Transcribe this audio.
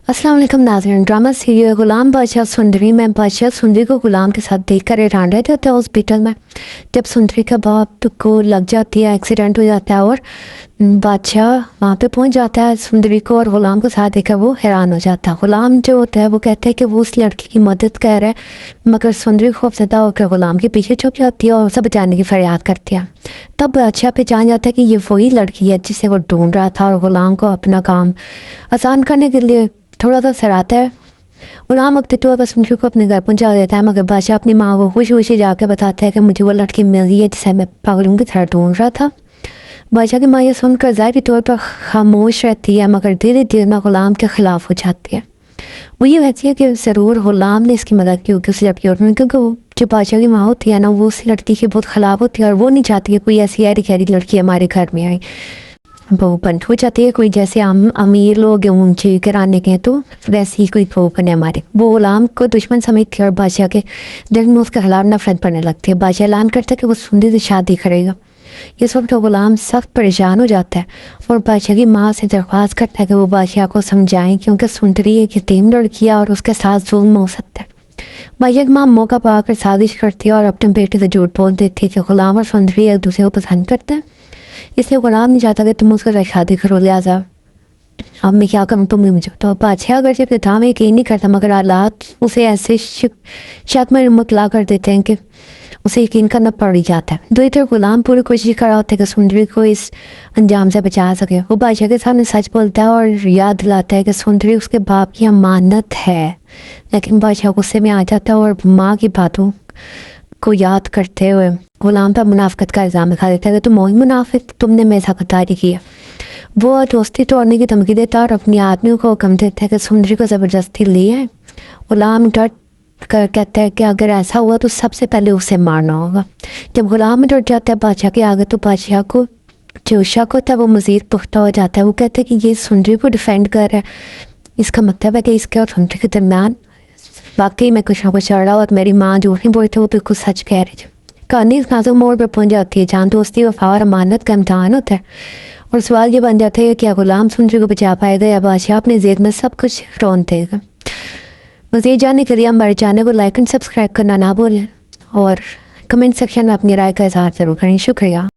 अस्सलाम वालेकुम नाज़रीन। ड्रामा सीरियल ग़ुलाम बादशाह सुंदरी में बादशाह सुंदरी को ग़ुलाम के साथ देखकर हैरान रह जाता है हॉस्पिटल में। जब सुंदरी का बाप को लग जाती है, एक्सीडेंट हो जाता है और बादशाह वहाँ पे पहुँच जाता है, सुंदरी को और ग़ुलाम को साथ देखकर वो हैरान हो जाता है। ग़ुलाम जो होता है वो कहता है कि वो उस लड़की की मदद कर रहा है, मगर सुंदरी खौफज़दा होकर ग़ुलाम के पीछे छुप जाती है और उसे बचाने की फरियाद करती है। तब बादशाह पहचान जाता है कि ये वही लड़की है जिसे वो ढूंढ रहा था और ग़ुलाम को अपना काम आसान करने के लिए थोड़ा सा सराहता है। ग़ुलाम वक्त तो बस सुंदरी को अपने घर पहुंचा देता है, मगर बादशाह अपनी माँ को खुशी खुशी जाकर बताता है कि मुझे वो लड़की मिल गई है जिसे मैं पागलों की तरह ढूंढ रहा था। बादशाह की माँ ये सुनकर ज़ाहिरी तौर पर खामोश रहती है, मगर धीरे धीरे ना ग़ुलाम के ख़िलाफ़ हो जाती है। वो ये कहती है कि ज़रूर ग़ुलाम ने इसकी मदद की होगी उस लड़की और, क्योंकि वो जो बादशाह की माँ होती है ना, वो उस लड़की के बहुत ख़िलाफ़ होती है और वो नहीं चाहती कि कोई ऐसी ऐरी खैरी लड़की हमारे घर में आए। बहू बन हो जाती है कोई, जैसे अमीर लोग ऊंचे घराने के, तो वैसे ही कोई बहू बने हमारे। वो ग़ुलाम को दुश्मन समझती है और बादशाह के दिल में उसके खिलाफ नफरत पड़ने लगती है। बादशाह ऐलान करता है कि वो सुंदरी से शादी करेगा। ये सुन तो ग़ुलाम सख्त परेशान हो जाता है और बादशाह की माँ से दरख्वास्त करता है कि वो बादशाह को समझाएं, क्योंकि सुंदरी एक यतीम लड़की है और उसके साथ जुल्म हो सकता है। बादशाह की माँ मौका पाकर साजिश करती है और अपने बेटे से झूठ बोल देती है कि ग़ुलाम और सुंदरी एक दूसरे को पसंद करते हैं, इसलिए ग़ुलाम नहीं चाहता कि तुम उसके साथ शादी करो, लिहाजा अब मैं क्या करूँ, तुम मुझे। तो बादशाह अगर जब था में यकीन नहीं करता, मगर हालात उसे ऐसे शक में मुतला कर देते हैं कि उसे यकीन करना पड़ ही जाता है। दूसरी तरफ ग़ुलाम पूरी कोशिश कर रहा होता है कि सुंदरी को इस अंजाम से बचा सके। वो बादशाह के सामने सच बोलता है और याद दिलाता है कि सुंदरी उसके बाप की अमानत है, लेकिन बादशाह गुस्से में आ जाता है और माँ की बातों को याद करते हुए ग़ुलाम पर मुनाफिकत का इल्ज़ाम लगा देता है कि तुम वही मुनाफिक, तुमने मेरे साथ गद्दारी की है। वो दोस्ती तोड़ने की धमकी देता है और अपनी आदमियों को हुक्म देता है कि सुंदरी को ज़बरदस्ती ली है। ग़ुलाम डर कर कहता है कि अगर ऐसा हुआ तो सबसे पहले उसे मारना होगा। जब ग़ुलाम डर जाता है बादशाह के आगे, तो बादशाह को जो शक होता है वो मज़ीद पुख्ता हो जाता है। वो कहते हैं कि ये सुंदरी को डिफेंड कर रहा है, इसका मतलब है कि इसके और सुंदरी के दरम्यान वाकई में कुछ ना कुछ चल रहा, और मेरी माँ जो नहीं बोलती वो बिल्कुल सच कह रही थी। कहानी इस नाजुक मोड़ पर पहुंच जाती है जहाँ दोस्ती, वफा और अमानत का इम्तहान होता है, और सवाल ये बन जाता है कि क्या ग़ुलाम सुंदरी को बचा पाएगा या बादशाह अपने जेब में सब कुछ रौन देगा। मज़ीद जानने के लिए हमारे चैनल को लाइक एंड सब्सक्राइब करना ना भूलें और कमेंट सेक्शन में अपनी राय का इजहार ज़रूर करें। शुक्रिया।